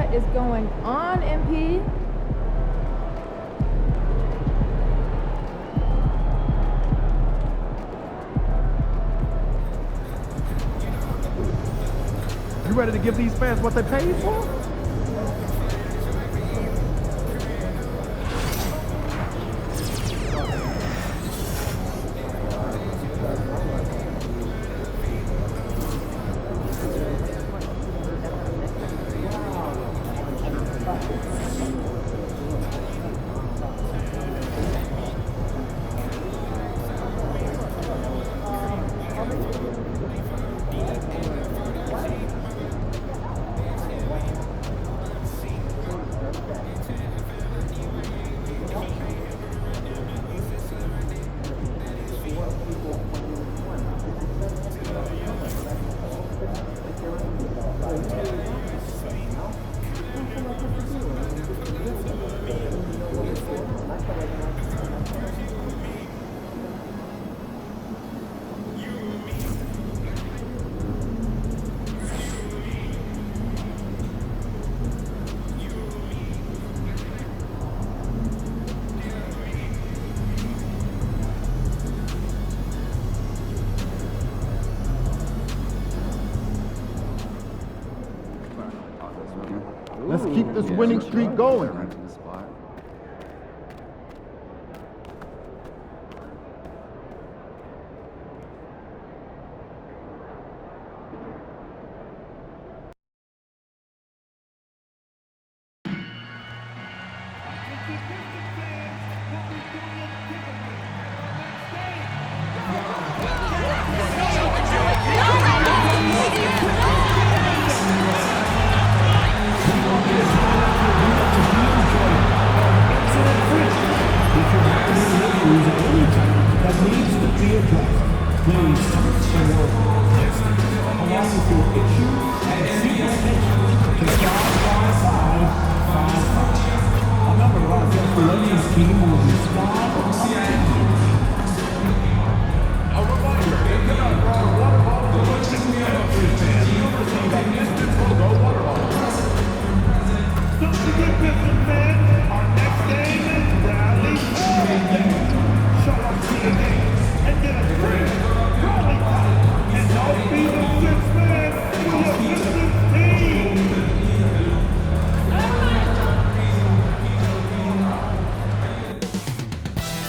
What is going on, MP? You ready to give these fans what they paid for? Let's keep this winning streak going.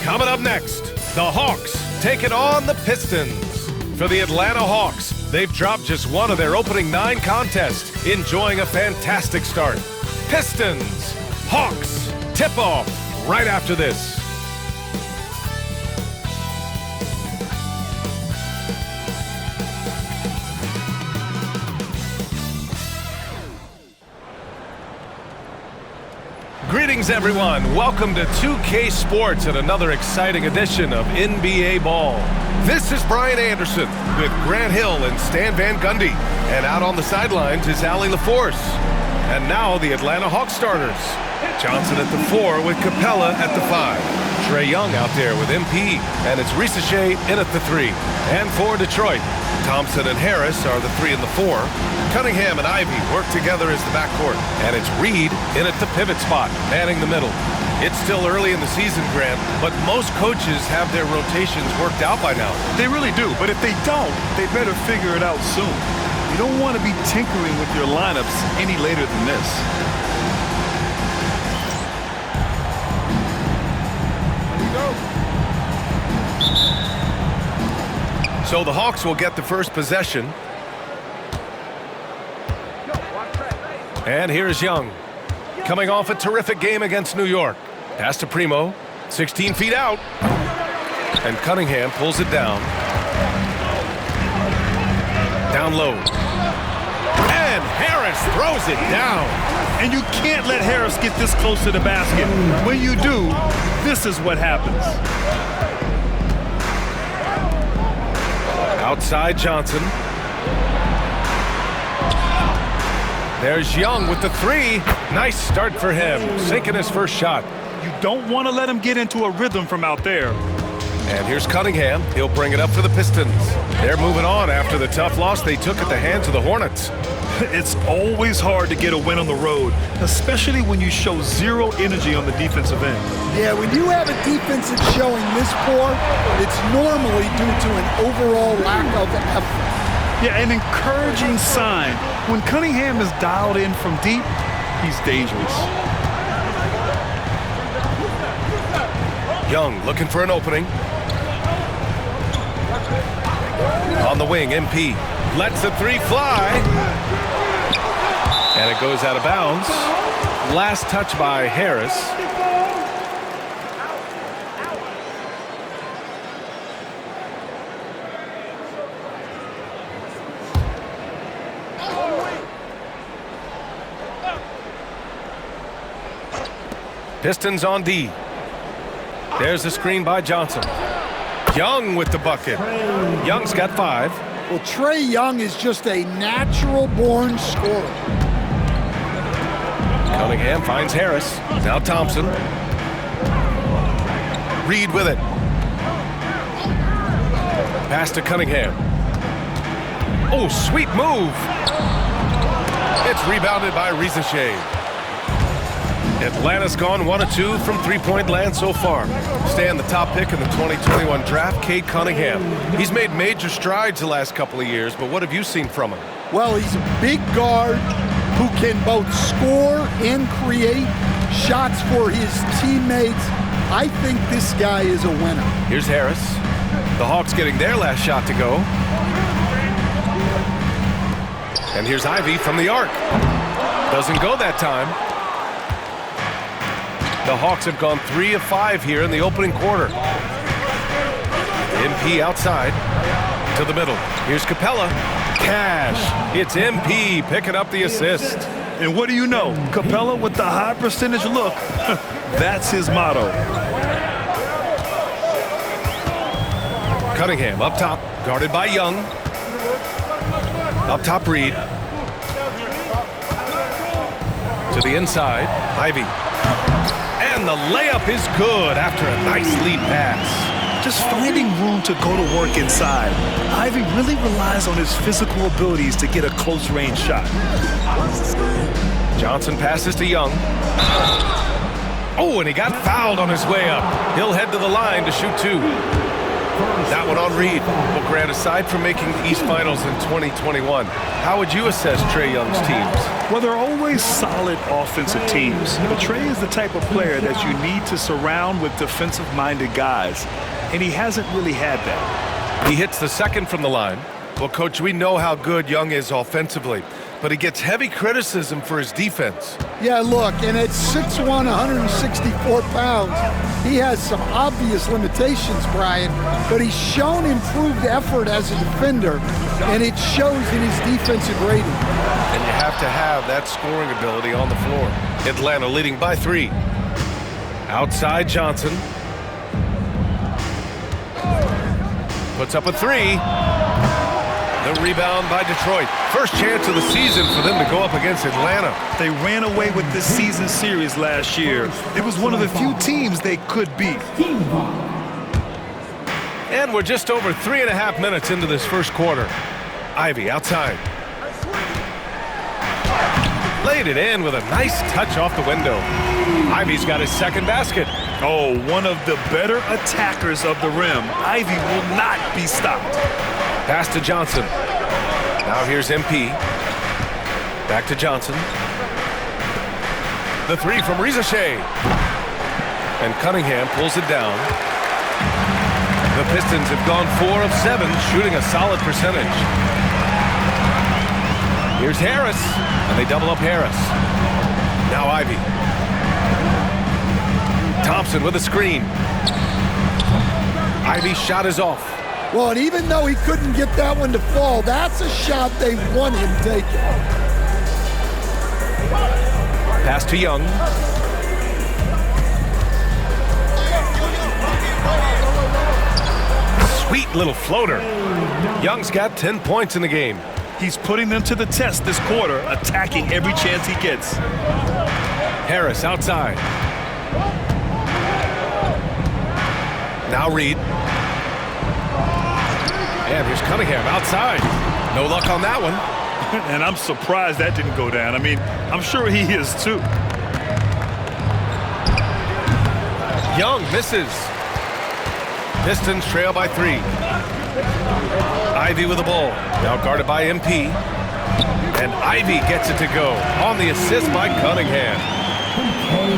Coming up next, the Hawks taking on the Pistons. For the Atlanta Hawks, they've dropped just one of their opening 9 contests, enjoying a fantastic start. Pistons, Hawks, tip-off right after this. Greetings, everyone. Welcome to 2K Sports and another exciting edition of NBA Ball. This is Brian Anderson with Grant Hill and Stan Van Gundy. And out on the sidelines is Allie LaForce. And now the Atlanta Hawks starters. Johnson at the 4 with Capella at the 5. Trae Young out there with MP. And it's Risache in at the 3. And for Detroit, Thompson and Harris are the 3 and the 4. Cunningham and Ivy work together as the backcourt. And it's Reed in at the pivot spot, manning the middle. It's still early in the season, Grant, but most coaches have their rotations worked out by now. They really do, but if they don't, they better figure it out soon. You don't want to be tinkering with your lineups any later than this. So the Hawks will get the first possession. And here's Young, coming off a terrific game against New York. Pass to Primo, 16 feet out. And Cunningham pulls it down. Down low. And Harris throws it down. And you can't let Harris get this close to the basket. When you do, this is what happens. Outside Johnson. There's Young with the 3. Nice start for him, sinking his first shot. You don't want to let him get into a rhythm from out there. And here's Cunningham. He'll bring it up for the Pistons. They're moving on after the tough loss they took at the hands of the Hornets. It's always hard to get a win on the road, especially when you show zero energy on the defensive end. Yeah, when you have a defense that's showing this poor, it's normally due to an overall lack of effort. Yeah, an encouraging sign. When Cunningham is dialed in from deep, he's dangerous. Young looking for an opening. On the wing, MP lets the three fly. And it goes out of bounds. Last touch by Harris. Pistons on D. There's the screen by Johnson. Young with the bucket. Young's got 5. Well, Trae Young is just a natural-born scorer. Cunningham finds Harris. Now Thompson. Reed with it. Pass to Cunningham. Oh, sweet move. It's rebounded by Rizachet. Atlanta's gone 1 of 2 from three-point land so far. Staying the top pick in the 2021 draft, Cade Cunningham. He's made major strides the last couple of years, but what have you seen from him? Well, he's a big guard who can both score and create shots for his teammates. I think this guy is a winner. Here's Harris. The Hawks getting their last shot to go. And here's Ivy from the arc. Doesn't go that time. The Hawks have gone 3 of 5 here in the opening quarter. MP outside to the middle. Here's Capella. Cash. It's MP picking up the assist. And what do you know? Capella with the high percentage look. That's his motto. Cunningham up top, guarded by Young. Up top, Reed. To the inside, Ivy. And the layup is good after a nice lead pass. Just finding room to go to work inside. Ivy really relies on his physical abilities to get a close-range shot. Johnson passes to Young. Oh, and he got fouled on his way up. He'll head to the line to shoot 2. That one on Reed. Well, Grant, aside from making the East Finals in 2021, how would you assess Trae Young's teams? Well, they're always solid offensive teams. But Trae is the type of player that you need to surround with defensive-minded guys, and he hasn't really had that. He hits the second from the line. Well, Coach, we know how good Young is offensively, but he gets heavy criticism for his defense. Yeah, look, and at 6'1", 164 pounds, he has some obvious limitations, Brian, but he's shown improved effort as a defender, and it shows in his defensive rating. And you have to have that scoring ability on the floor. Atlanta leading by 3. Outside Johnson. Puts up a 3. The rebound by Detroit. First chance of the season for them to go up against Atlanta. They ran away with this season series last year. It was one of the few teams they could beat. And we're just over 3.5 minutes into this first quarter. Ivy outside. Laid it in with a nice touch off the window. Ivy's got his second basket. Oh, one of the better attackers of the rim. Ivy will not be stopped. Pass to Johnson. Now here's MP. Back to Johnson. The 3 from Rizachet. And Cunningham pulls it down. The Pistons have gone 4 of 7, shooting a solid percentage. Here's Harris, and they double up Harris. Now Ivy. Thompson with a screen. Ivy's shot is off. Well, and even though he couldn't get that one to fall, that's a shot they want him taking. Pass to Young. Sweet little floater. Young's got 10 points in the game. He's putting them to the test this quarter, attacking every chance he gets. Harris outside. Now Reed. And here's Cunningham outside. No luck on that one. And I'm surprised that didn't go down. I mean, I'm sure he is too. Young misses. Pistons trail by 3. Ivy with the ball. Now guarded by MP. And Ivy gets it to go on the assist by Cunningham.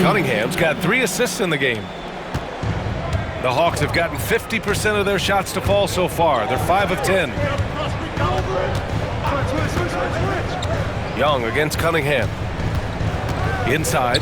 Cunningham's got 3 assists in the game. The Hawks have gotten 50% of their shots to fall so far. They're 5 of 10. Young against Cunningham. Inside.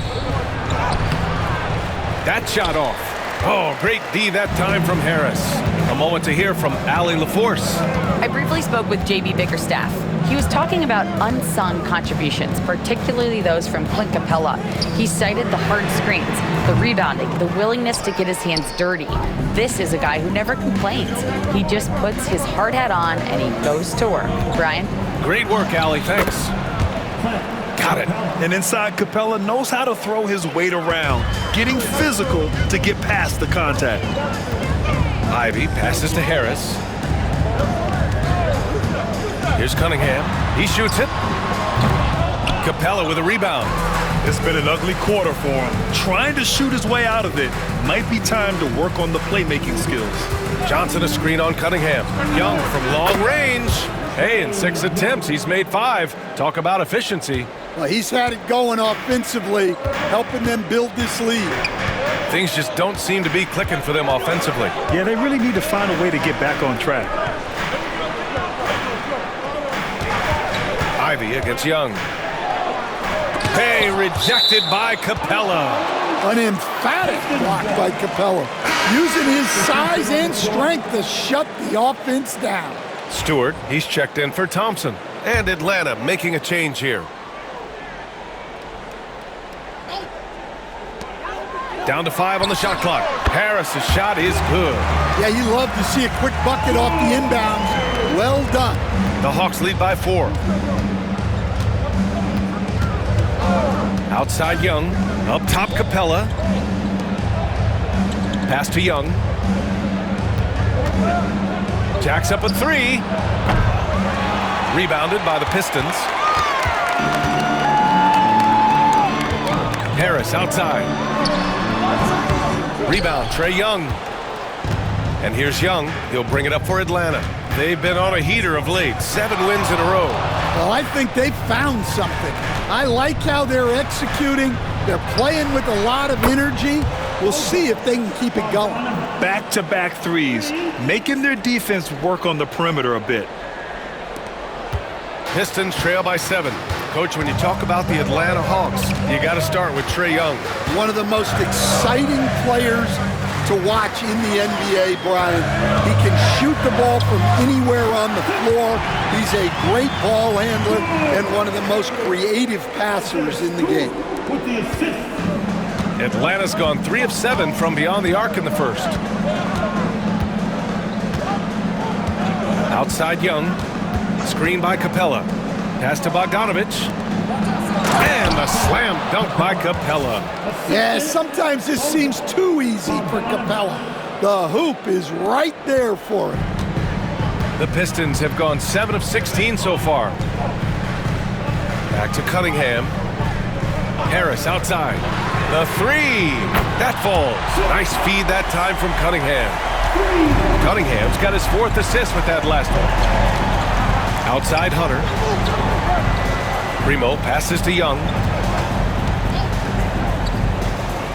That shot off. Oh, great D that time from Harris. A moment to hear from Allie LaForce. I briefly spoke with J.B. Bickerstaff. He was talking about unsung contributions, particularly those from Clint Capella. He cited the hard screens, the rebounding, the willingness to get his hands dirty. This is a guy who never complains. He just puts his hard hat on and he goes to work. Brian? Great work, Allie. Thanks. Got it. And inside, Capella knows how to throw his weight around, getting physical to get past the contact. Ivy passes to Harris. Here's Cunningham. He shoots it. Capella with a rebound. It's been an ugly quarter for him. Trying to shoot his way out of it. Might be time to work on the playmaking skills. Johnson a screen on Cunningham. Young from long range. Hey, in 6 attempts, he's made 5. Talk about efficiency. Well, he's had it going offensively, helping them build this lead. Things just don't seem to be clicking for them offensively. Yeah, they really need to find a way to get back on track. Ivy against Young. Hey, rejected by Capella. An emphatic block by Capella, using his size and strength to shut the offense down. Stewart, he's checked in for Thompson. And Atlanta making a change here. Down to 5 on the shot clock. Harris's shot is good. Yeah, you love to see a quick bucket off the inbounds. Well done. The Hawks lead by 4. Outside Young. Up top Capella. Pass to Young. Jacks up a 3. Rebounded by the Pistons. Harris outside. Rebound, Trae Young. And here's Young. He'll bring it up for Atlanta. They've been on a heater of late. 7 wins in a row. Well, I think they found something. I like how they're executing. They're playing with a lot of energy. We'll see if they can keep it going. Back-to-back threes, making their defense work on the perimeter a bit. Pistons trail by 7. Coach, when you talk about the Atlanta Hawks, you got to start with Trae Young. One of the most exciting players to watch in the NBA, Brian. He can shoot the ball from anywhere on the floor. He's a great ball handler and one of the most creative passers in the game. Atlanta's gone 3 of 7 from beyond the arc in the first. Outside Young. Screen by Capella. Pass to Bogdanovich. And a slam dunk by Capella. Yeah, sometimes this seems too easy for Capella. The hoop is right there for him. The Pistons have gone 7 of 16 so far. Back to Cunningham. Harris outside. The 3. That falls. Nice feed that time from Cunningham. Cunningham's got his 4th assist with that last one. Outside Hunter. Primo passes to Young.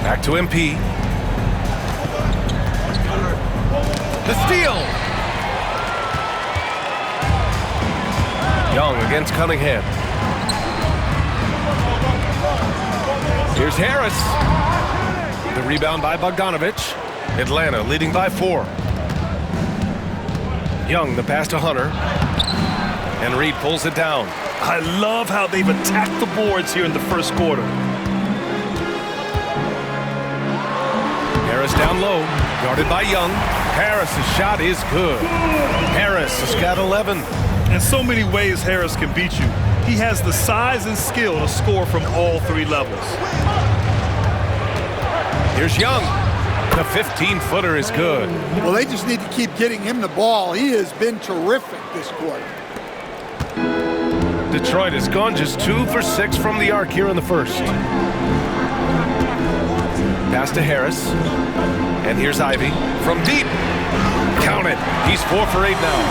Back to MP. The steal. Young against Cunningham. Here's Harris. The rebound by Bogdanovich. Atlanta leading by 4. Young, the pass to Hunter. And Reed pulls it down. I love how they've attacked the boards here in the first quarter. Harris down low, guarded by Young. Harris's shot is good. Harris has got 11. In so many ways, Harris can beat you. He has the size and skill to score from all 3 levels. Here's Young. The 15-footer is good. Well, they just need to keep getting him the ball. He has been terrific this quarter. Detroit has gone just 2 for 6 from the arc here in the first. Pass to Harris. And here's Ivy from deep. Count it. He's 4 for 8 now.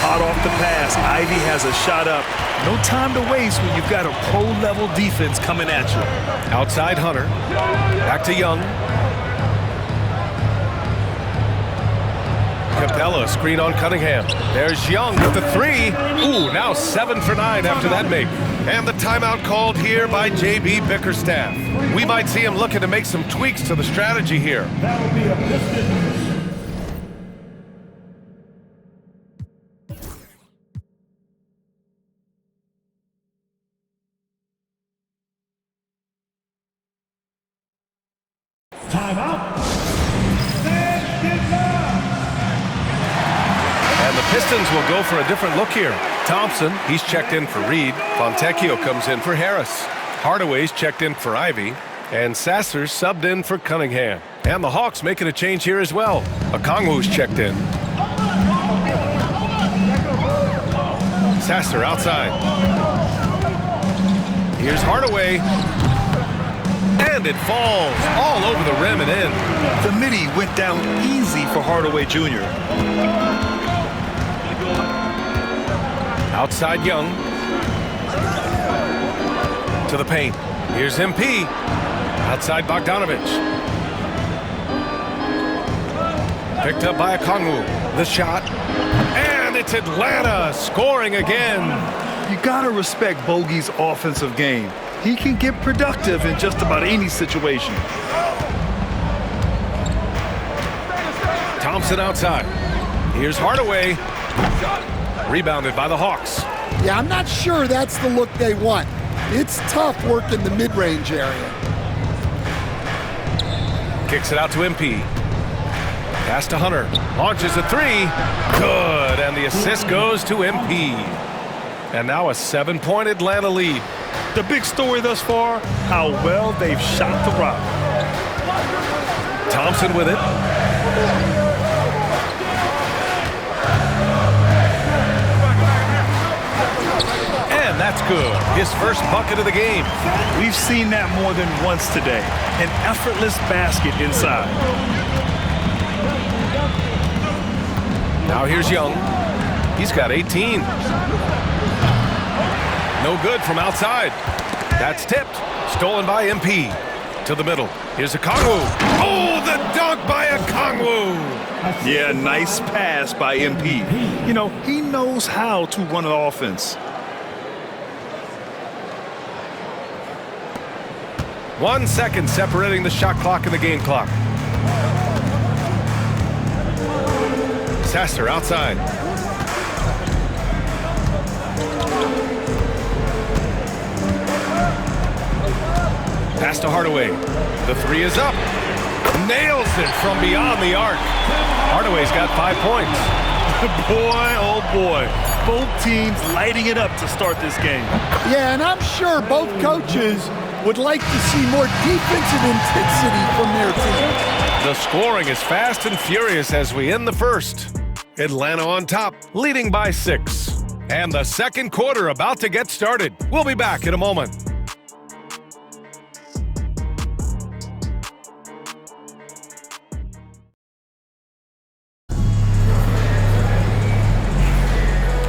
Hot off the pass. Ivy has a shot up. No time to waste when you've got a pro-level defense coming at you. Outside Hunter. Back to Young. Capella, screen on Cunningham. There's Young with the 3. Ooh, now 7 for 9 after that make. And the timeout called here by J.B. Bickerstaff. We might see him looking to make some tweaks to the strategy here. That will be a Pistons. Timeout. And the Pistons will go for a different look here. Thompson, he's checked in for Reed. Fontecchio comes in for Harris. Hardaway's checked in for Ivy. And Sasser's subbed in for Cunningham. And the Hawks making a change here as well. Okongwu's checked in. Sasser outside. Here's Hardaway. And it falls all over the rim and in. The midi went down easy for Hardaway Jr. Outside Young. To the paint. Here's MP. Outside Bogdanovich. Picked up by Okongwu. The shot. And it's Atlanta scoring again. You gotta respect Bogey's offensive game. He can get productive in just about any situation. Thompson outside. Here's Hardaway. Rebounded by the Hawks. Yeah, I'm not sure that's the look they want. It's tough working the mid-range area. Kicks it out to MP. Pass to Hunter. Launches a 3. Good. And the assist goes to MP. And now a 7-point Atlanta lead. The big story thus far, how well they've shot the rock. Thompson with it. And that's good. His first bucket of the game. We've seen that more than once today. An effortless basket inside. Now here's Young. He's got 18. No good from outside. That's tipped. Stolen by MP. To the middle. Here's Okongwu. Oh, the dunk by Okongwu. Yeah, nice pass by MP. You know, he knows how to run an offense. 1 second separating the shot clock and the game clock. Sasser outside. Pass to Hardaway. The 3 is up. Nails it from beyond the arc. Hardaway's got 5 points. Boy, oh boy. Both teams lighting it up to start this game. Yeah, and I'm sure both coaches would like to see more defensive intensity from their team. The scoring is fast and furious as we end the first. Atlanta on top, leading by 6. And the second quarter about to get started. We'll be back in a moment.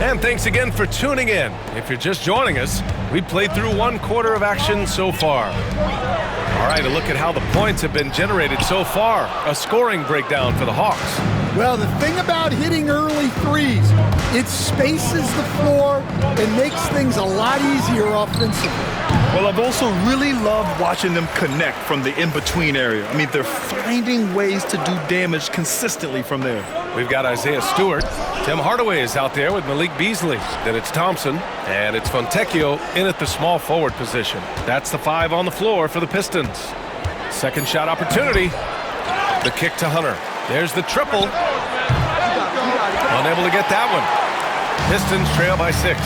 And thanks again for tuning in. If you're just joining us, we played through 1 quarter of action so far. All right, a look at how the points have been generated so far. A scoring breakdown for the Hawks. Well, the thing about hitting early threes, it spaces the floor and makes things a lot easier offensively. Well, I've also really loved watching them connect from the in-between area. I mean, they're finding ways to do damage consistently from there. We've got Isaiah Stewart. Tim Hardaway is out there with Malik Beasley. Then it's Thompson, and it's Fontecchio in at the small forward position. That's the 5 on the floor for the Pistons. Second shot opportunity. The kick to Hunter. There's the triple. Unable to get that one. Pistons trail by 6.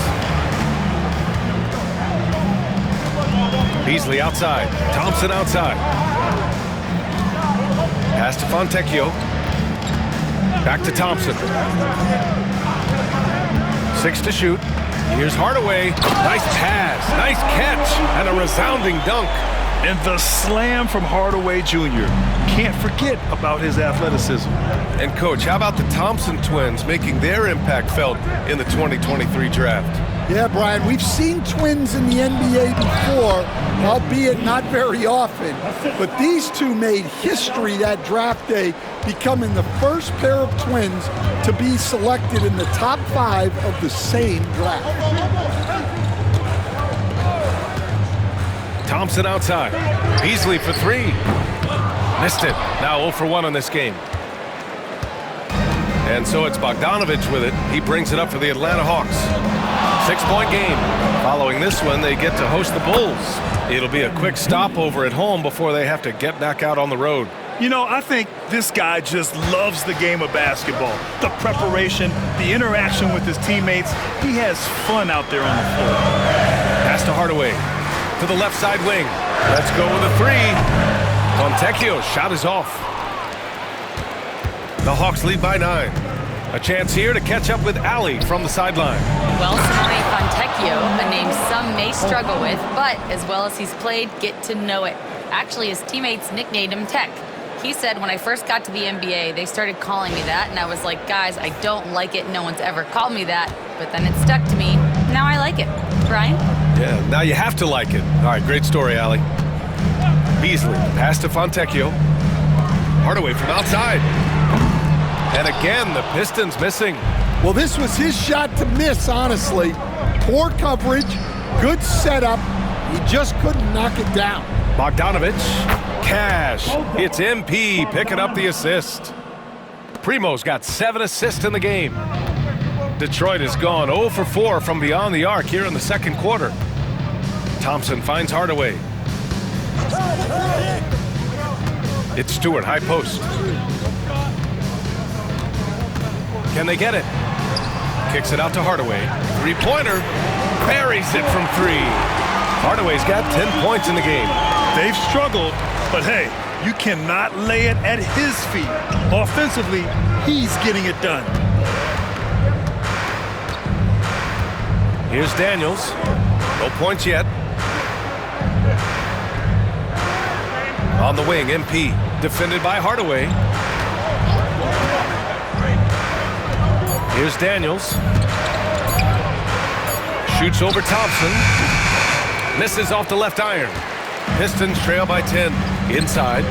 Beasley outside. Thompson outside. Pass to Fontecchio. Back to Thompson. 6 to shoot. Here's Hardaway. Nice pass, nice catch, and a resounding dunk. And the slam from Hardaway Jr. Can't forget about his athleticism. And, Coach, how about the Thompson twins making their impact felt in the 2023 draft? Yeah, Brian, we've seen twins in the NBA before, albeit not very often. But these two made history that draft day, becoming the first pair of twins to be selected in the top 5 of the same draft. Thompson outside. Beasley for 3. Missed it. Now 0 for 1 on this game. And so it's Bogdanovich with it. He brings it up for the Atlanta Hawks. 6-point game. Following this one, they get to host the Bulls. It'll be a quick stopover at home before they have to get back out on the road. You know, I think this guy just loves the game of basketball. The preparation, the interaction with his teammates. He has fun out there on the floor. Pass to Hardaway. To the left side wing. Let's go with a 3. Fontecchio's shot is off. The Hawks lead by 9. A chance here to catch up with Allie from the sideline. Well, Simone Fontecchio, a name some may struggle with, but as well as he's played, get to know it. Actually, his teammates nicknamed him Tech. He said, when I first got to the NBA, they started calling me that, and I was like, guys, I don't like it. No one's ever called me that. But then it stuck to me. Now I like it. Brian? Yeah, now you have to like it. All right, great story, Allie. Beasley, pass to Fontecchio. Hardaway from outside. And again, the Pistons missing. Well, this was his shot to miss, honestly. Poor coverage, good setup. He just couldn't knock it down. Bogdanovich, cash. It's MP picking up the assist. Primo's got 7 assists in the game. Detroit has gone 0 for 4 from beyond the arc here in the second quarter. Thompson finds Hardaway. It's Stewart, high post. Can they get it? Kicks it out to Hardaway. 3-pointer. Buries it from 3. Hardaway's got 10 points in the game. They've struggled, but hey, you cannot lay it at his feet. Offensively, he's getting it done. Here's Daniels. No points yet. On the wing, MP. Defended by Hardaway. Here's Daniels. Shoots over Thompson. Misses off the left iron. Pistons trail by 10. Inside.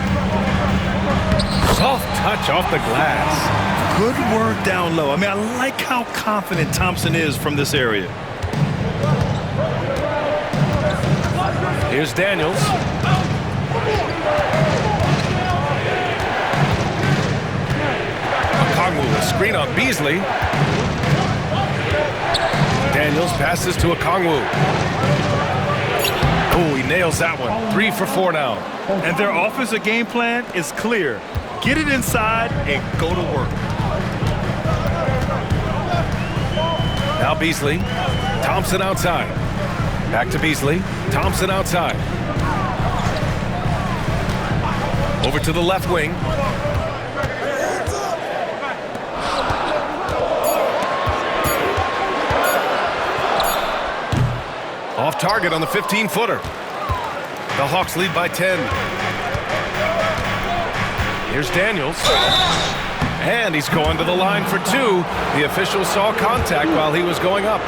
Soft touch off the glass. Good work down low. I mean, I like how confident Thompson is from this area. Here's Daniels. Okongwu, a screen on Beasley. Daniels passes to Okongwu. Oh, he nails that one. 3 for 4 now. And their offensive game plan is clear. Get it inside and go to work. Now Beasley. Thompson outside. Back to Beasley. Thompson outside. Over to the left wing. Off target on the 15-footer. The Hawks lead by 10. Here's Daniels. And he's going to the line for 2. The official saw contact while he was going up.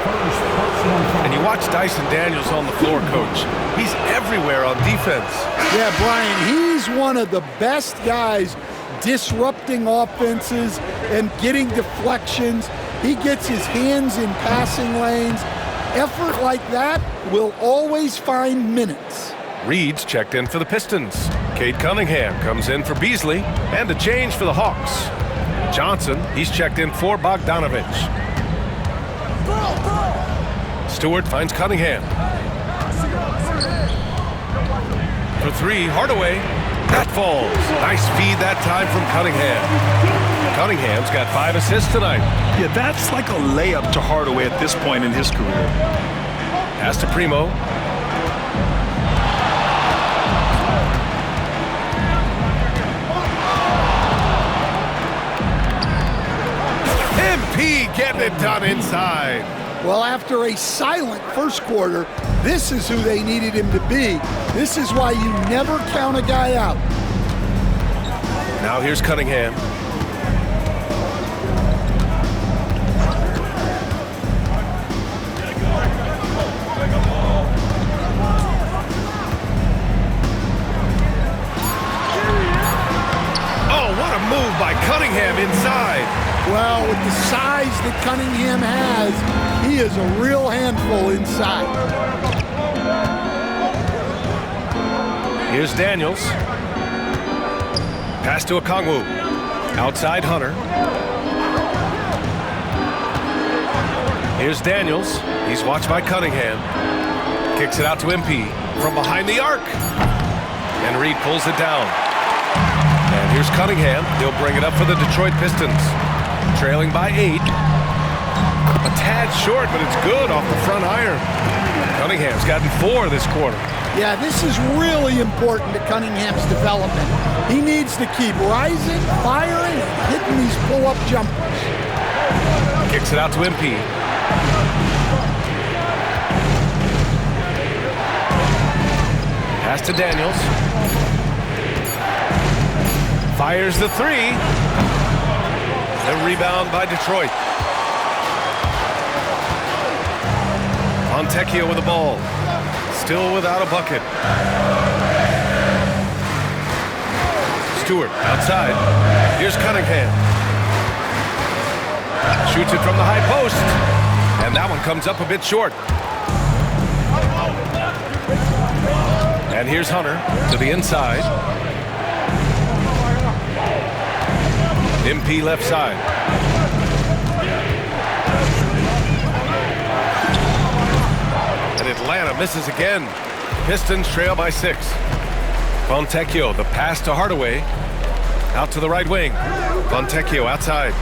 And you watch Dyson Daniels on the floor, Coach. He's everywhere on defense. Yeah, Brian, he's one of the best guys disrupting offenses and getting deflections. He gets his hands in passing lanes. Effort like that will always find minutes. Reed's checked in for the Pistons. Cade Cunningham comes in for Beasley, and a change for the Hawks. Johnson, he's checked in for Bogdanovich. Stewart finds Cunningham. For 3, Hardaway. That falls. Nice feed that time from Cunningham. Cunningham's got 5 assists tonight. Yeah, that's like a layup to Hardaway at this point in his career. Pass to Primo. MP getting it done inside. Well, after a silent first quarter, this is who they needed him to be. This is why you never count a guy out. Now here's Cunningham. Oh, what a move by Cunningham inside. Well, with the size that Cunningham has, he is a real handful inside. Here's Daniels. Pass to Okongwu. Outside Hunter. Here's Daniels. He's watched by Cunningham. Kicks it out to MP from behind the arc. And Reed pulls it down. And here's Cunningham. He'll bring it up for the Detroit Pistons. Trailing by 8. A tad short, but it's good off the front iron. Cunningham's gotten 4 this quarter. Yeah, this is really important to Cunningham's development. He needs to keep rising, firing, and hitting these pull-up jumpers. Kicks it out to MP. Pass to Daniels. Fires the 3. The rebound by Detroit. Fontecchio with the ball. Still without a bucket. Stewart outside. Here's Cunningham. Shoots it from the high post. And that one comes up a bit short. And here's Hunter to the inside. MP left side. And Atlanta misses again. Pistons trail by 6. Fontecchio, the pass to Hardaway. Out to the right wing. Fontecchio outside.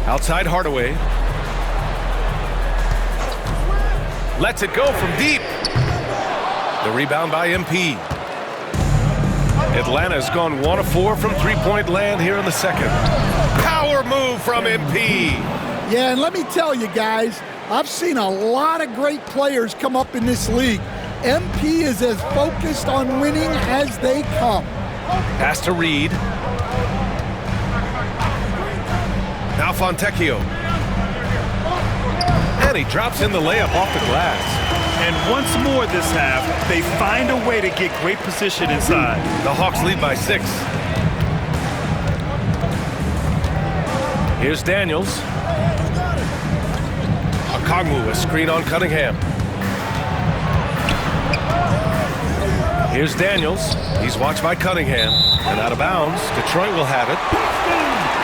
Outside Hardaway. Lets it go from deep. The rebound by MP. Atlanta's gone 1 of 4 from three-point land here in the second. Power move from MP. Yeah, and let me tell you guys, I've seen a lot of great players come up in this league. MP is as focused on winning as they come. Pass to Reed. Now Fontecchio. And he drops in the layup off the glass. And once more this half, they find a way to get great position inside. The Hawks lead by 6. Here's Daniels. Okongwu, a screen on Cunningham. Here's Daniels. He's watched by Cunningham. And out of bounds, Detroit will have it.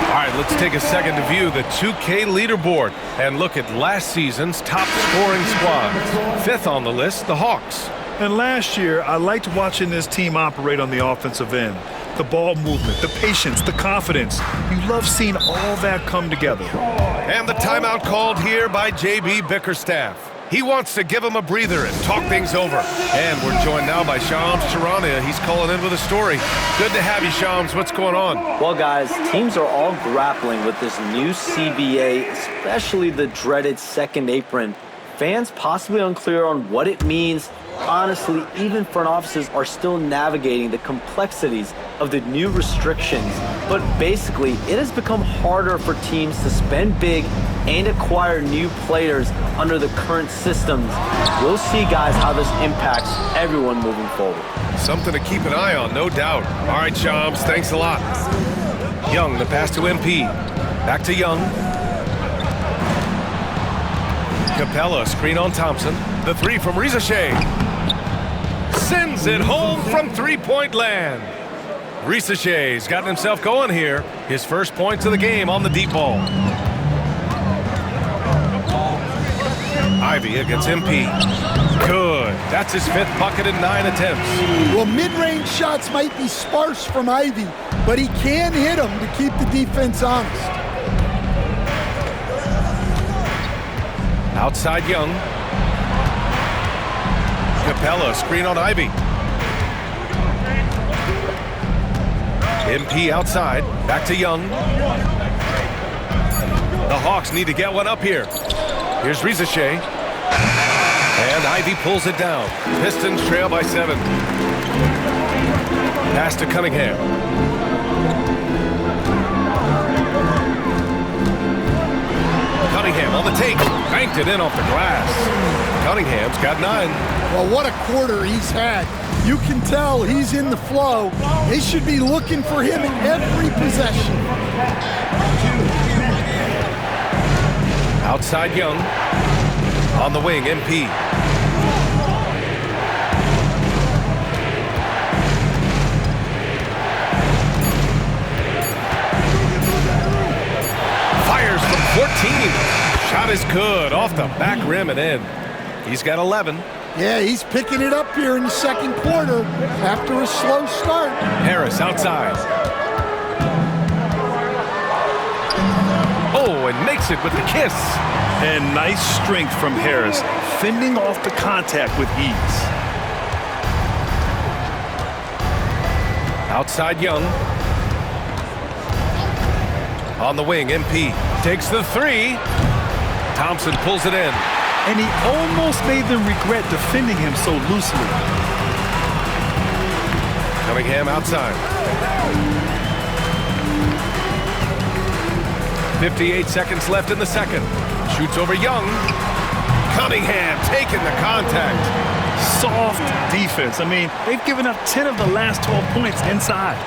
All right, let's take a second to view the 2K leaderboard and look at last season's top scoring squads. 5th on the list, the Hawks. And last year, I liked watching this team operate on the offensive end. The ball movement, the patience, the confidence. You love seeing all that come together. And the timeout called here by JB Bickerstaff. He wants to give him a breather and talk things over. And we're joined now by Shams Charania. He's calling in with a story. Good to have you, Shams. What's going on? Well, guys, teams are all grappling with this new CBA, especially the dreaded second apron. Fans possibly unclear on what it means. Honestly, even front offices are still navigating the complexities of the new restrictions. But basically, it has become harder for teams to spend big and acquire new players under the current systems. We'll see, guys, how this impacts everyone moving forward. Something to keep an eye on, no doubt. All right, Shams, thanks a lot. Young, the pass to MP. Back to Young. Capella, screen on Thompson. The 3 from Rizachet. Sends it home from three-point land. Risachet's gotten himself going here. His first points of the game on the deep ball. Ivy against MP. Good. That's his 5th bucket in 9 attempts. Well, mid-range shots might be sparse from Ivy, but he can hit them to keep the defense honest. Outside Young. Capella, screen on Ivy. MP outside, back to Young. The Hawks need to get one up here. Here's Rizichet. And Ivy pulls it down. Pistons trail by 7. Pass to Cunningham. Cunningham on the take. Banked it in off the glass. Cunningham's got 9. Well, what a quarter he's had. You can tell he's in the flow. They should be looking for him in every possession. Outside Young. On the wing, MP. Fires from 14. Shot is good. Off the back rim and in. He's got 11. Yeah, he's picking it up here in the second quarter after a slow start. Harris outside. Oh, and makes it with the kiss. And nice strength from Harris, fending off the contact with ease. Outside Young. On the wing, MP takes the 3. Thompson pulls it in. And he almost made them regret defending him so loosely. Cunningham outside. 58 seconds left in the second. Shoots over Young. Cunningham taking the contact. Soft defense. I mean, they've given up 10 of the last 12 points inside.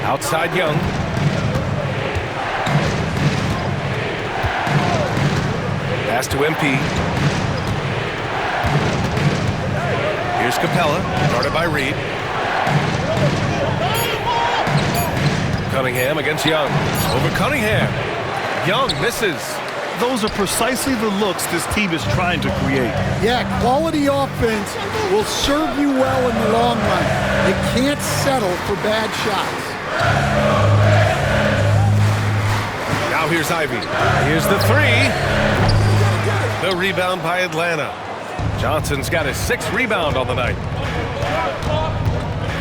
Outside Young. Pass to MP. Here's Capella, guarded by Reed. Cunningham against Young. Over Cunningham. Young misses. Those are precisely the looks this team is trying to create. Yeah, quality offense will serve you well in the long run. You can't settle for bad shots. Now here's Ivy. Here's the 3. The rebound by Atlanta. Johnson's got his 6th rebound on the night.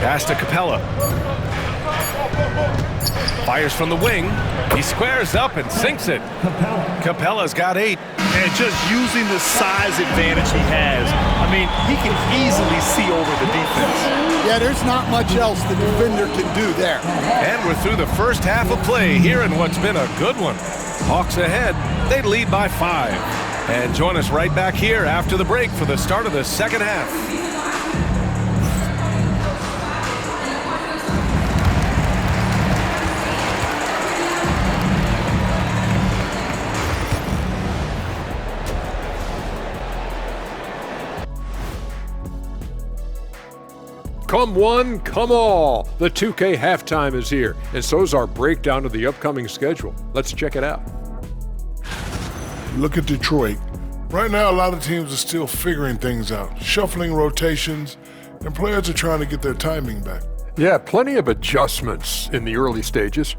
Pass to Capella. Fires from the wing. He squares up and sinks it. Capella's got 8. And just using the size advantage he has, I mean, he can easily see over the defense. Yeah, there's not much else the defender can do there. And we're through the first half of play here in what's been a good one. Hawks ahead. They lead by 5. And join us right back here after the break for the start of the second half. Come one, come all. The 2K halftime is here, and so's our breakdown of the upcoming schedule. Let's check it out. Look at Detroit. Right now, a lot of teams are still figuring things out, shuffling rotations, and players are trying to get their timing back. Yeah, plenty of adjustments in the early stages.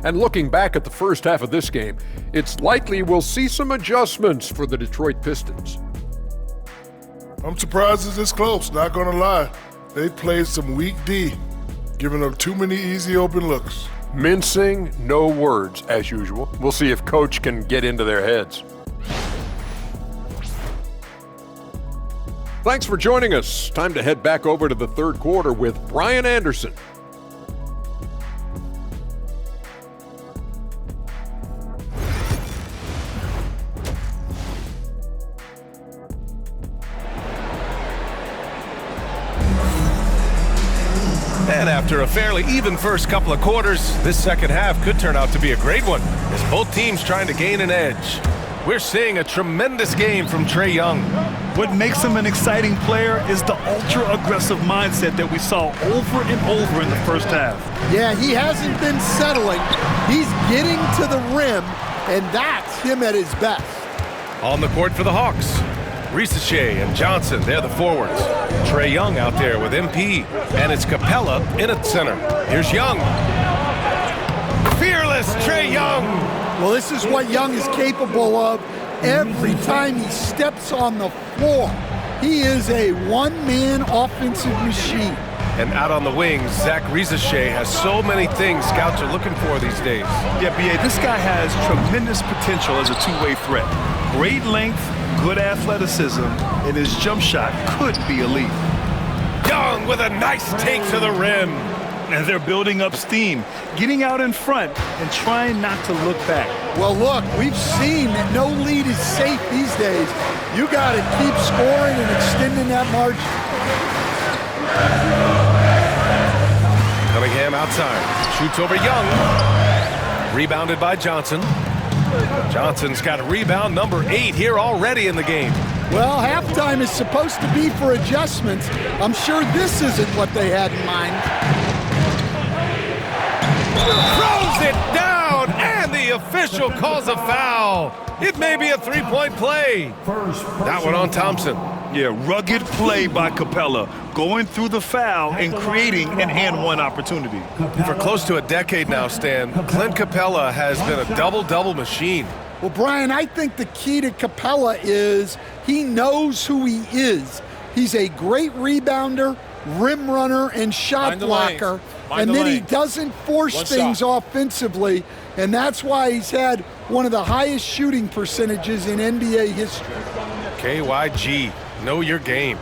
And looking back at the first half of this game, it's likely we'll see some adjustments for the Detroit Pistons. I'm surprised it's this close, not gonna lie. They played some weak D, giving up too many easy open looks. Mincing, no words, as usual. We'll see if Coach can get into their heads. Thanks for joining us. Time to head back over to the third quarter with Brian Anderson. And after a fairly even first couple of quarters, this second half could turn out to be a great one as both teams trying to gain an edge. We're seeing a tremendous game from Trae Young. What makes him an exciting player is the ultra-aggressive mindset that we saw over and over in the first half. Yeah, he hasn't been settling. He's getting to the rim, and that's him at his best. On the court for the Hawks, Rizichet and Johnson, they're the forwards. Trae Young out there with MP, and it's Capella in at center. Here's Young. Fearless Trae Young. Well, this is what Young is capable of every time he steps on the floor. He is a one-man offensive machine. And out on the wing, Zach Rizachet has so many things scouts are looking for these days. Yeah, B.A., this guy has tremendous potential as a two-way threat. Great length, good athleticism, and his jump shot could be elite. Young with a nice take to the rim. And they're building up steam, getting out in front and trying not to look back. Well, look, we've seen that no lead is safe these days. You got to keep scoring and extending that margin. Cunningham outside, shoots over Young. Rebounded by Johnson. Johnson's got a rebound number 8 here already in the game. Well, halftime is supposed to be for adjustments. I'm sure this isn't what they had in mind. Throws it down, and the official calls a foul. It may be a three-point play. That one on Thompson. Yeah, rugged play by Capella, going through the foul and creating an and-one opportunity. For close to a decade now, Stan, Clint Capella has been a double-double machine. Well, Brian, I think the key to Capella is he knows who he is. He's a great rebounder, rim runner, and shot blocker. And then he doesn't force things offensively, and that's why he's had one of the highest shooting percentages in NBA history. KYG, know your game.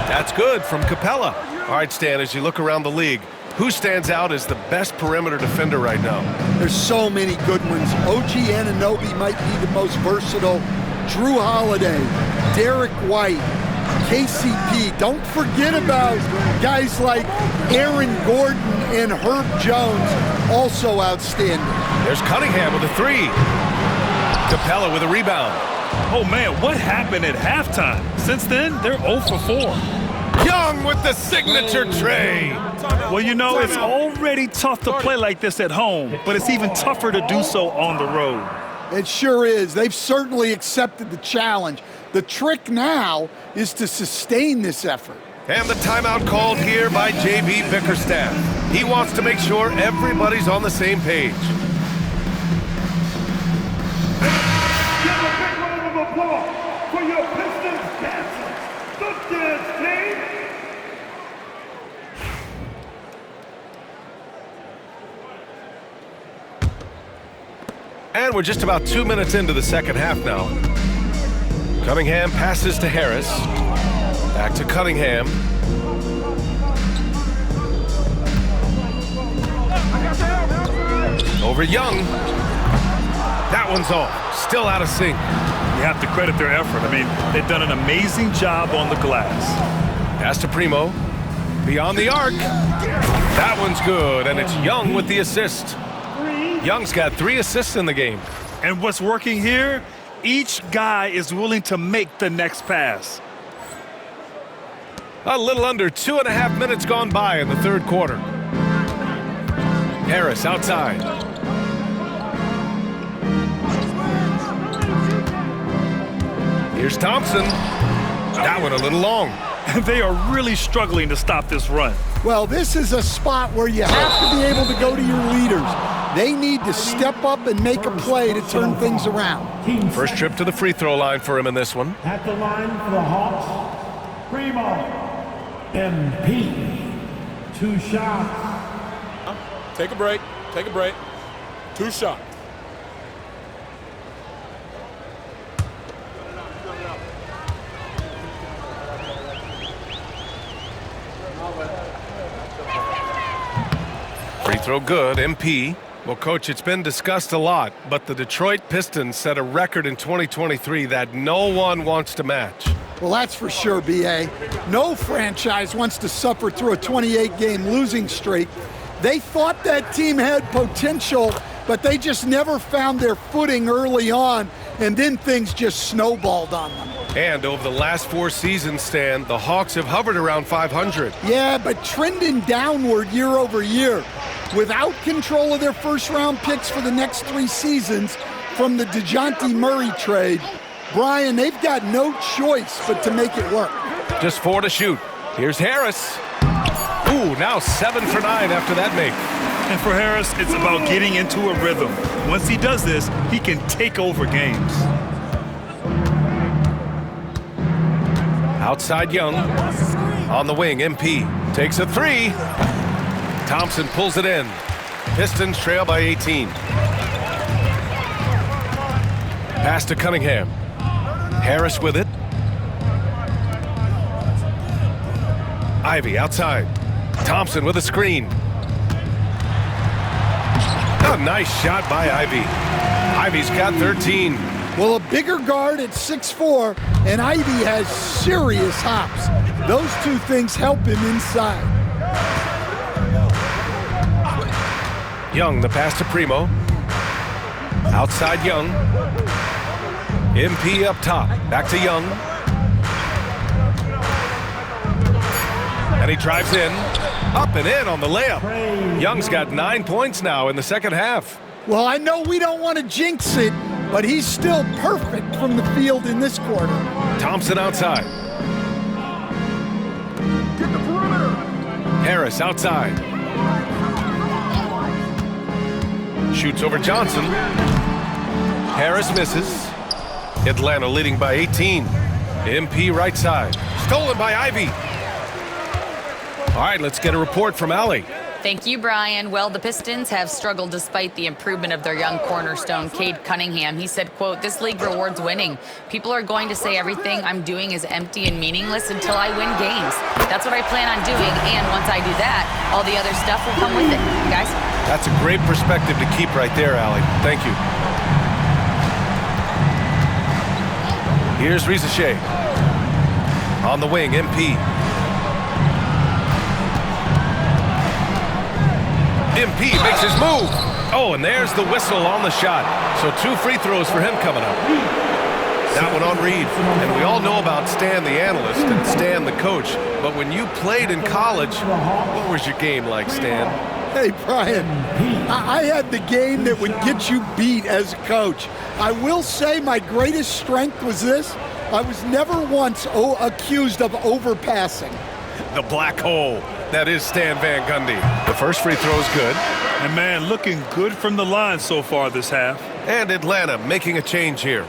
That's good from Capella. All right, Stan, as you look around the league, who stands out as the best perimeter defender right now? There's so many good ones. OG Anunoby might be the most versatile. Drew Holiday, Derek White, KCP. Don't forget about guys like Aaron Gordon and Herb Jones, also outstanding. There's Cunningham with a 3. Capella with a rebound. Oh, man, what happened at halftime? Since then, they're 0 for 4. Young with the signature tray. Well, you know, it's already tough to play like this at home, but it's even tougher to do so on the road. It sure is. They've certainly accepted the challenge. The trick now is to sustain this effort. And the timeout called here by JB Bickerstaff. He wants to make sure everybody's on the same page. Give a big round of applause for your Pistons dancers. The dance team. And we're just about 2 minutes into the second half now. Cunningham passes to Harris. Back to Cunningham. Over Young. That one's off. Still out of sync. You have to credit their effort. I mean, they've done an amazing job on the glass. Pass to Primo. Beyond the arc. That one's good, and it's Young with the assist. Young's got 3 assists in the game. And what's working here, each guy is willing to make the next pass. A little under 2.5 minutes gone by in the third quarter. Harris outside. Here's Thompson. That one a little long. And they are really struggling to stop this run. Well, this is a spot where you have to be able to go to your leaders. They need to step up and make a play to turn things around. First trip to the free throw line for him in this one. At the line for the Hawks, Primo, MP. 2 shots. Take a break. Take a break. 2 shots. Free throw good, MP. Well, Coach, it's been discussed a lot, but the Detroit Pistons set a record in 2023 that no one wants to match. Well, that's for sure, B.A. No franchise wants to suffer through a 28-game losing streak. They thought that team had potential, but they just never found their footing early on, and then things just snowballed on them. And over the last 4 seasons, Stan, the Hawks have hovered around 500. Yeah, but trending downward year over year. Without control of their first-round picks for the next 3 seasons from the DeJounte Murray trade, Brian, they've got no choice but to make it work. Just 4 to shoot. Here's Harris. Ooh, now 7 for 9 after that make. And for Harris, it's about getting into a rhythm. Once he does this, he can take over games. Outside Young. On the wing, MP takes a three. Thompson pulls it in. Pistons trail by 18. Pass to Cunningham. Harris with it. Ivy outside. Thompson with a screen. A nice shot by Ivy. Ivy's got 13. Well, a bigger guard at 6'4", and Ivy has serious hops. Those two things help him inside. Young, the pass to Primo. Outside Young. MP up top. Back to Young. And he drives in. Up and in on the layup. Young's got 9 points now in the second half. Well, I know we don't want to jinx it, but he's still perfect from the field in this quarter. Thompson outside. Get the perimeter. Harris outside. Shoots over Johnson. Harris misses. Atlanta leading by 18. MP right side. Stolen by Ivy. All right, let's get a report from Allie. Thank you, Brian. Well, the Pistons have struggled despite the improvement of their young cornerstone, Cade Cunningham. He said, quote, "This league rewards winning. People are going to say everything I'm doing is empty and meaningless until I win games. That's what I plan on doing, and once I do that, all the other stuff will come with it." Guys? That's a great perspective to keep right there, Allie. Thank you. Here's Rizachet. On the wing, MP. MP makes his move. Oh, and there's the whistle on the shot. So 2 free throws for him coming up. That one on Reed. And we all know about Stan the analyst and Stan the coach. But when you played in college, what was your game like, Stan? Hey, Brian, I had the game that would get you beat as a coach. I will say my greatest strength was this. I was never once accused of overpassing. The black hole. That is Stan Van Gundy. The first free throw is good. And man, looking good from the line so far this half. And Atlanta making a change here.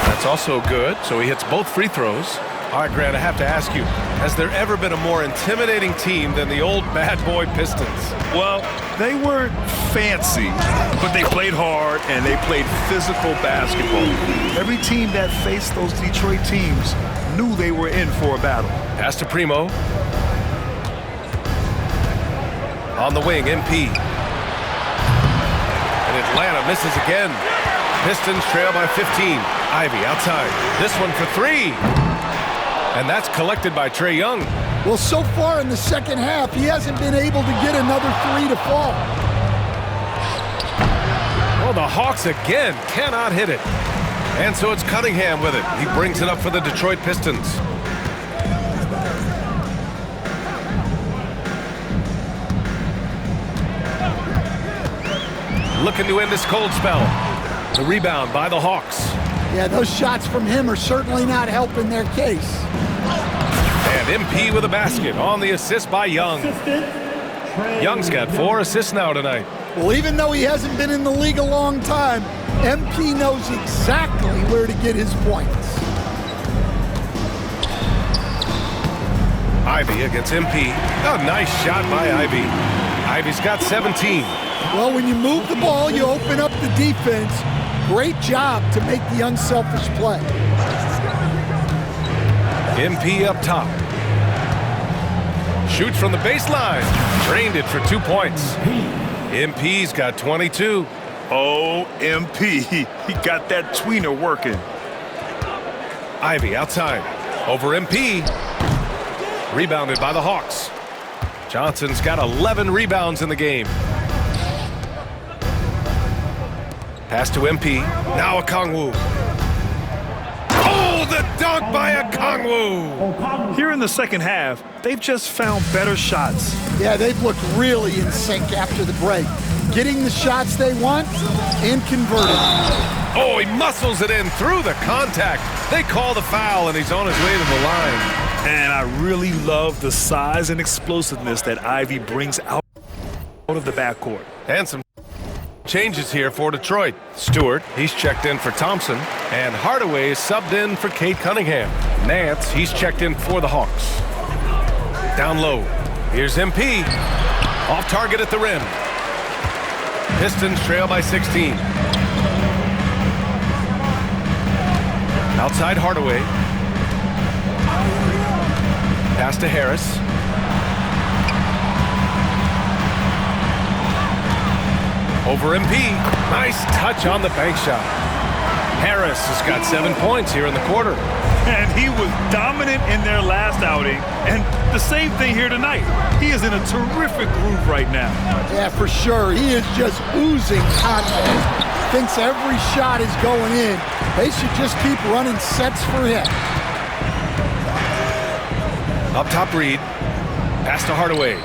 That's also good, so he hits both free throws. All right, Grant, I have to ask you, has there ever been a more intimidating team than the old bad boy Pistons? Well, they weren't fancy, but they played hard and they played physical basketball. Every team that faced those Detroit teams knew they were in for a battle. Pass to Primo. On the wing, MP. And Atlanta misses again. Pistons trail by 15. Ivy outside. This one for 3. And that's collected by Trae Young. Well, so far in the second half, he hasn't been able to get another 3 to fall. Oh, the Hawks again cannot hit it. And so it's Cunningham with it. He brings it up for the Detroit Pistons. Looking to end this cold spell. The rebound by the Hawks. Yeah, those shots from him are certainly not helping their case. And MP with a basket on the assist by Young. Young's got 4 assists now tonight. Well, even though he hasn't been in the league a long time, MP knows exactly where to get his points. Ivy against MP. A nice shot by Ivy. Ivy's got 17. Well, when you move the ball, you open up the defense. Great job to make the unselfish play. MP up top. Shoots from the baseline. Drained it for 2 points. MP's got 22. Oh, MP. He got that tweener working. Ivy outside. Over MP. Rebounded by the Hawks. Johnson's got 11 rebounds in the game. Pass to MP. Now Okongwu. Oh, the dunk by Okongwu. Here in the second half, they've just found better shots. Yeah, they've looked really in sync after the break. Getting the shots they want and converting. Oh, he muscles it in through the contact. They call the foul, and he's on his way to the line. And I really love the size and explosiveness that Ivy brings out. of the backcourt. And some changes here for Detroit. Stewart, he's checked in for Thompson. And Hardaway is subbed in for Cade Cunningham. Nance, he's checked in for the Hawks. Down low. Here's MP. Off target at the rim. Pistons trail by 16. Outside Hardaway. Pass to Harris. Over MP. Nice touch on the bank shot. Harris has got 7 points here in the quarter. And he was dominant in their last outing. And the same thing here tonight. He is in a terrific groove right now. Yeah, for sure. He is just oozing confidence. Thinks every shot is going in. They should just keep running sets for him. Up top, Reed. Pass to Hardaway.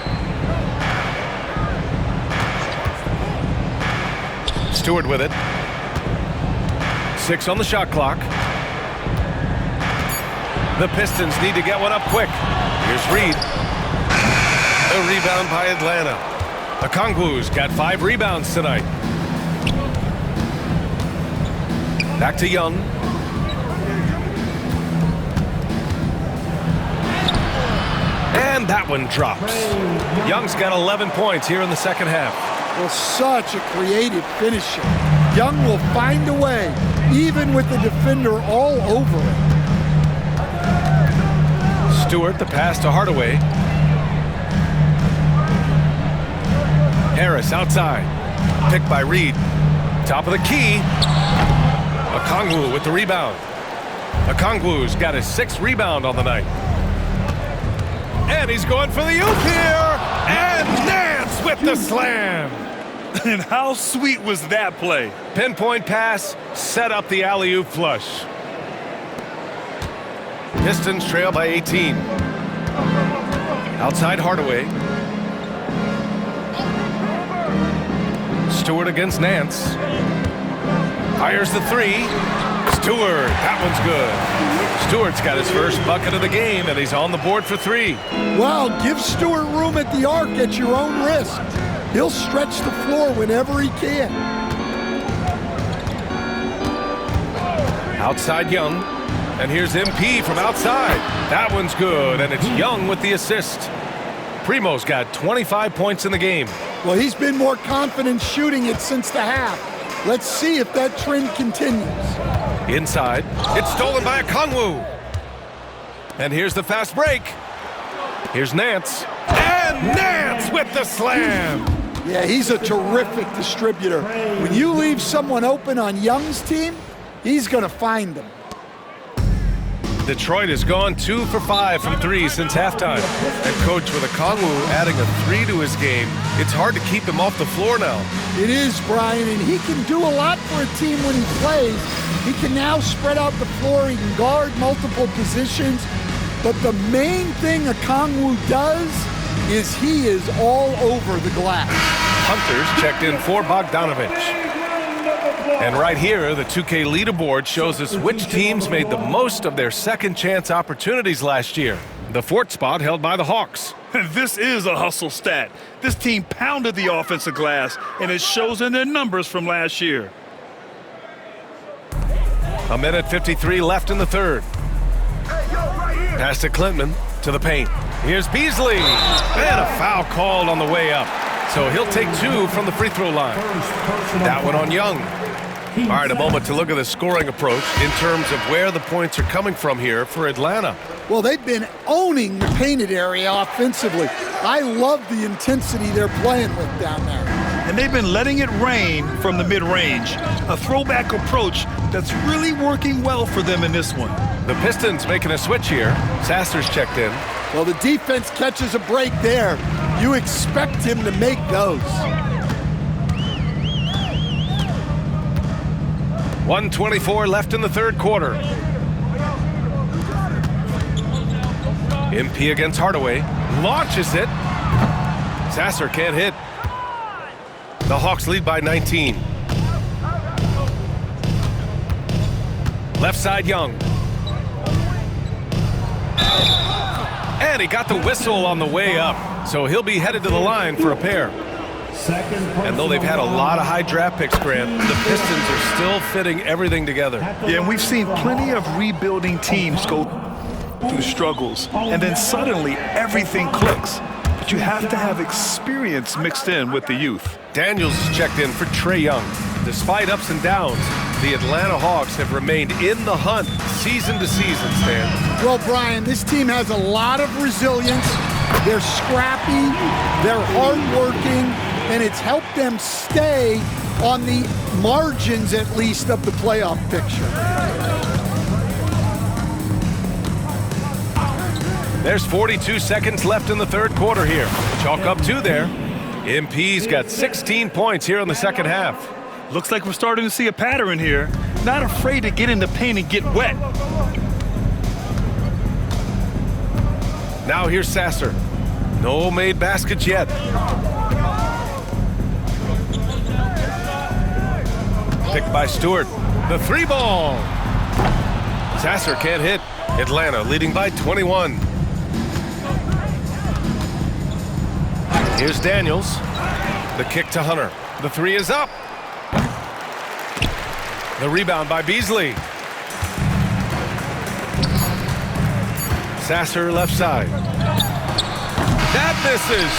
Stewart with it. 6 on the shot clock. The Pistons need to get one up quick. Here's Reed. A rebound by Atlanta. Okongwu's got 5 rebounds tonight. Back to Young. And that one drops. Young's got 11 points here in the second half. Well, such a creative finisher. Young will find a way, even with the defender all over him. Stewart, the pass to Hardaway. Harris outside. Picked by Reed. Top of the key. Okongwu with the rebound. Okongwu's got his 6th rebound on the night. And he's going for the oop here. And Nance with the slam. And how sweet was that play? Pinpoint pass, set up the alley-oop flush. Pistons trail by 18. Outside Hardaway. Stewart against Nance. Fires the 3. Stewart, that one's good. Stewart's got his first bucket of the game, and he's on the board for 3. Well, give Stewart room at the arc at your own risk. He'll stretch the floor whenever he can. Outside Young. And here's MP from outside. That one's good, and it's Young with the assist. Primo's got 25 points in the game. Well, he's been more confident shooting it since the half. Let's see if that trend continues. Inside. It's stolen by Okongwu. And here's the fast break. Here's Nance. And Nance with the slam. Yeah, he's a terrific distributor. When you leave someone open on Young's team, he's going to find them. Detroit has gone 2 for 5 from 3 since halftime. And coach, with Okongwu adding a 3 to his game, it's hard to keep him off the floor now. It is, Brian, and he can do a lot for a team when he plays. He can now spread out the floor. He can guard multiple positions. But the main thing Okongwu does is he is all over the glass. Hunter's checked in for Bogdanovich. And right here, the 2K leaderboard shows us which teams made the most of their second chance opportunities last year. The 4th spot held by the Hawks. This is a hustle stat. This team pounded the offensive glass, and it shows in their numbers from last year. 1:53 left in the third. Pass to Clinton to the paint. Here's Beasley. And a foul called on the way up. So he'll take 2 from the free throw line. That one on Young. All right, a moment to look at the scoring approach in terms of where the points are coming from here for Atlanta. Well, they've been owning the painted area offensively. I love the intensity they're playing with down there. And they've been letting it rain from the mid-range. A throwback approach that's really working well for them in this one. The Pistons making a switch here. Sasser's checked in. Well, the defense catches a break there. You expect him to make those. 1:24 left in the third quarter. MP against Hardaway. Launches it. Sasser can't hit. The Hawks lead by 19. Left side Young. And he got the whistle on the way up. So he'll be headed to the line for a pair. And though they've had a lot of high draft picks, Grant, the Pistons are still fitting everything together. Yeah, and we've seen plenty of rebuilding teams go through struggles, and then suddenly everything clicks. But you have to have experience mixed in with the youth. Daniels is checked in for Trae Young. Despite ups and downs, the Atlanta Hawks have remained in the hunt season to season, Stan. Well, Brian, this team has a lot of resilience. They're scrappy, they're hardworking, and it's helped them stay on the margins, at least, of the playoff picture. There's 42 seconds left in the third quarter here. Chalk up 2 there. MP's got 16 points here in the second half. Looks like we're starting to see a pattern here. Not afraid to get in the paint and get wet. Now here's Sasser. No made baskets yet. Picked by Stewart. The 3 ball. Sasser can't hit. Atlanta leading by 21. Here's Daniels. The kick to Hunter. The 3 is up. The rebound by Beasley. Sasser left side. That misses.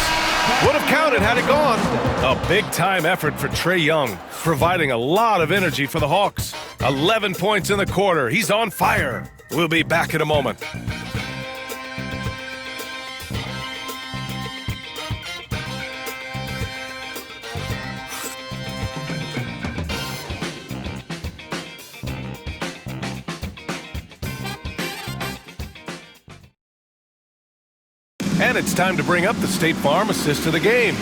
Would have counted had it gone. A big-time effort for Trae Young, providing a lot of energy for the Hawks. 11 points in the quarter. He's on fire. We'll be back in a moment. And it's time to bring up the State Farm assist of the game.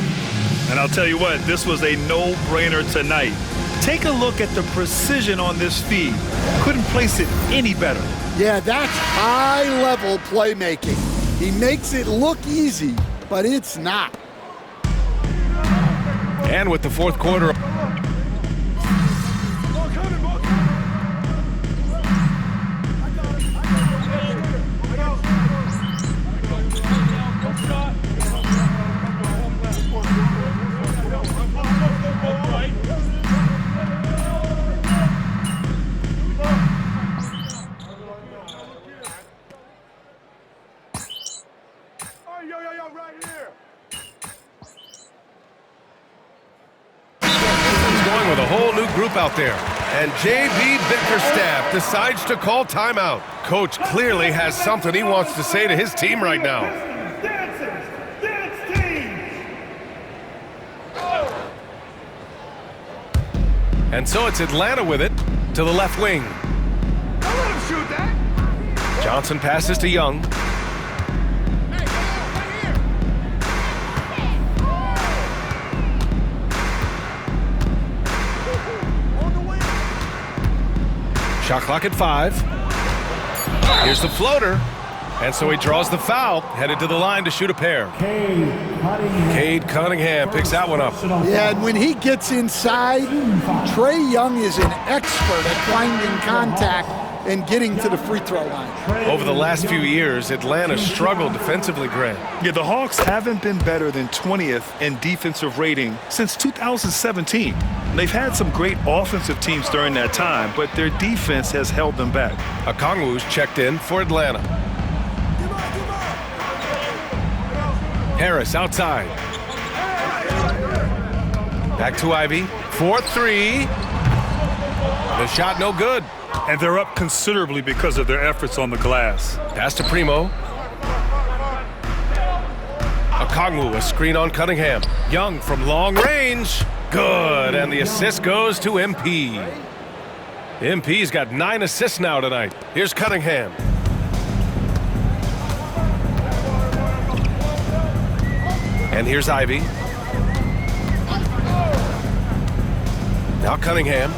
And I'll tell you what, this was a no-brainer tonight. Take a look at the precision on this feed. Couldn't place it any better. Yeah, that's high-level playmaking. He makes it look easy, but it's not. And with the fourth quarter. Going with a whole new group out there. And J.B. Bickerstaff decides to call timeout. Coach clearly has something he wants to say to his team right now. And so it's Atlanta with it to the left wing. Johnson passes to Young. Shot clock at 5. Here's the floater. And so he draws the foul, headed to the line to shoot a pair. Cade Cunningham picks that one up. Yeah, and when he gets inside, Trae Young is an expert at finding contact and getting to the free throw line. Over the last few years, Atlanta struggled defensively, Grant. Yeah, the Hawks haven't been better than 20th in defensive rating since 2017. They've had some great offensive teams during that time, but their defense has held them back. Okongwu's checked in for Atlanta. Harris outside. Back to Ivy. 4-3. The shot no good. And they're up considerably because of their efforts on the glass. Pass to Primo. Okongwu, a screen on Cunningham. Young from long range. Good, and the assist goes to MP. MP's got 9 assists now tonight. Here's Cunningham. And here's Ivy. Now Cunningham.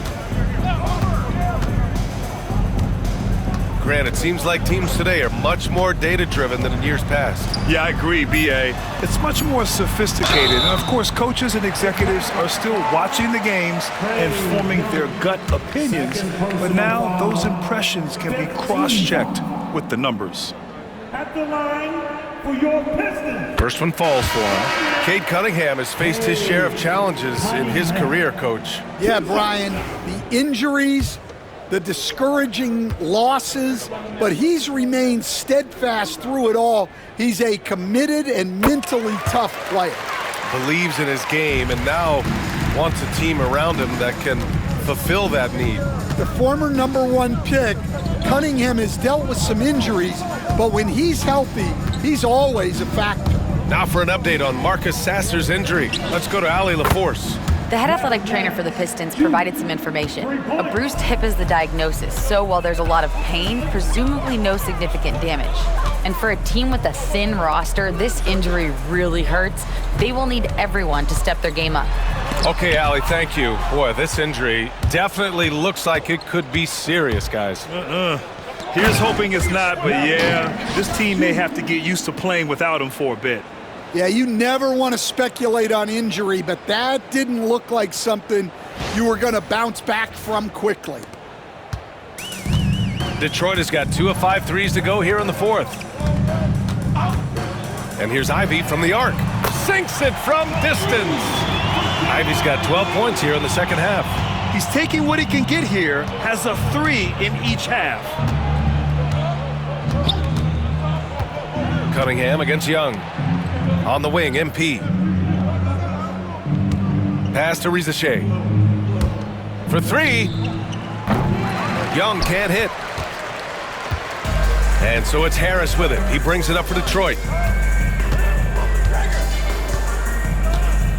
Grant, it seems like teams today are much more data-driven than in years past. Yeah, I agree, B.A. It's much more sophisticated. And, of course, coaches and executives are still watching the games and forming their gut opinions. But now those impressions can be cross-checked with the numbers. at the line for your Pistons. First one falls for him. Cade Cunningham has faced his share of challenges in his career, Coach. Yeah, Brian, the injuries, the discouraging losses, but he's remained steadfast through it all. He's a committed and mentally tough player. Believes in his game and now wants a team around him that can fulfill that need. The former #1 pick, Cunningham, has dealt with some injuries, but when he's healthy, he's always a factor. Now for an update on Marcus Sasser's injury. Let's go to Ali LaForce. The head athletic trainer for the Pistons provided some information. A bruised hip is the diagnosis, so while there's a lot of pain, presumably no significant damage. And for a team with a thin roster, this injury really hurts. They will need everyone to step their game up. Okay, Ali, thank you. Boy, this injury definitely looks like it could be serious, guys. Here's hoping it's not, but yeah, this team may have to get used to playing without him for a bit. Yeah, you never want to speculate on injury, but that didn't look like something you were going to bounce back from quickly. Detroit has got 2 of 5 threes to go here in the fourth. And here's Ivy from the arc. Sinks it from distance. Ivy's got 12 points here in the second half. He's taking what he can get here, has a 3 in each half. Cunningham against Young. On the wing, MP. Pass to Rizachet. For 3. Young can't hit. And so it's Harris with it. He brings it up for Detroit.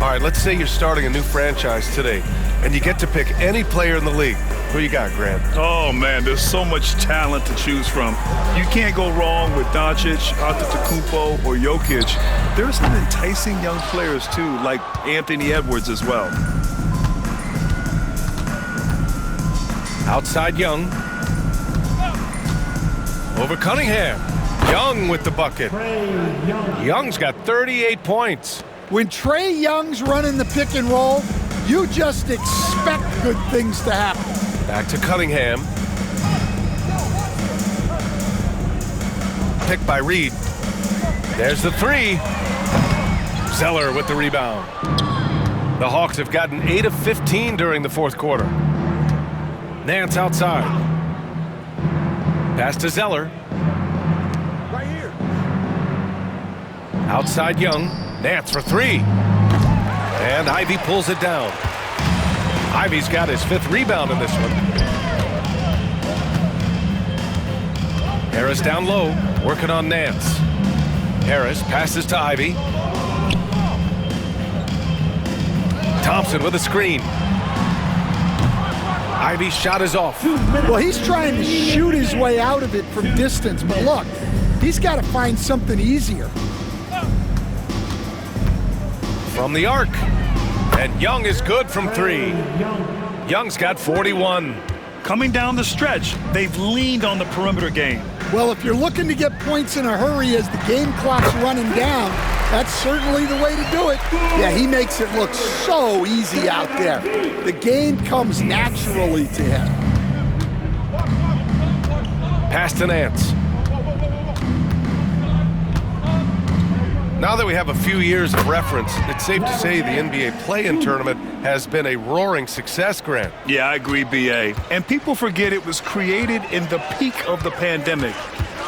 All right, let's say you're starting a new franchise today, and you get to pick any player in the league. Who you got, Grant? Oh, man, there's so much talent to choose from. You can't go wrong with Doncic, Antetokounmpo, or Jokic. There's some enticing young players, too, like Anthony Edwards as well. Outside Young. Over Cunningham. Young with the bucket. Young's got 38 points. When Trae Young's running the pick and roll, you just expect good things to happen. Back to Cunningham. Picked by Reed. There's the 3. Zeller with the rebound. The Hawks have gotten 8 of 15 during the fourth quarter. Nance outside. Pass to Zeller. Right here. Outside Young. Nance for 3. And Ivy pulls it down. Ivy's got his 5th rebound in this one. Harris down low, working on Nance. Harris passes to Ivy. Thompson with a screen. Ivy's shot is off. Well, he's trying to shoot his way out of it from distance, but look, he's got to find something easier. From the arc. And Young is good from 3. Young's got 41. Coming down the stretch, they've leaned on the perimeter game. Well, if you're looking to get points in a hurry as the game clock's running down, that's certainly the way to do it. Yeah, he makes it look so easy out there. The game comes naturally to him. Pass to Nance. Now that we have a few years of reference, it's safe to say the NBA play-in tournament has been a roaring success, Grant. Yeah, I agree, B.A. And people forget it was created in the peak of the pandemic.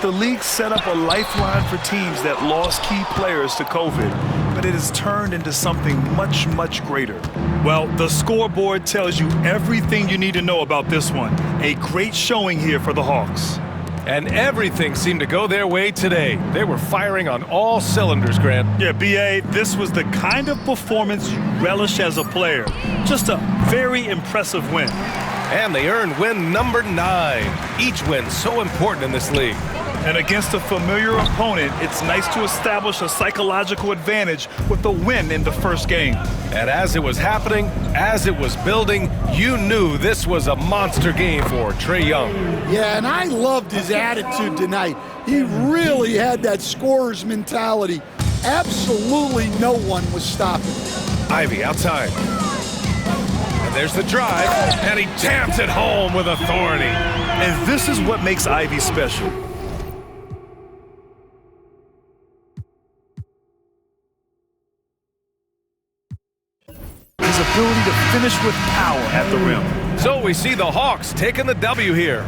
The league set up a lifeline for teams that lost key players to COVID, but it has turned into something much, much greater. Well, the scoreboard tells you everything you need to know about this one. A great showing here for the Hawks. And everything seemed to go their way today. They were firing on all cylinders, Grant. Yeah, B.A., this was the kind of performance you relish as a player. Just a very impressive win. And they earned win number 9. Each win so important in this league. And against a familiar opponent, it's nice to establish a psychological advantage with a win in the first game. And as it was happening, as it was building, you knew this was a monster game for Trae Young. Yeah, and I loved his attitude tonight. He really had that scorer's mentality. Absolutely no one was stopping him. Ivy outside. And there's the drive, and he jams it home with authority. And this is what makes Ivy special. ability to finish with power at the rim. So we see the Hawks taking the W here.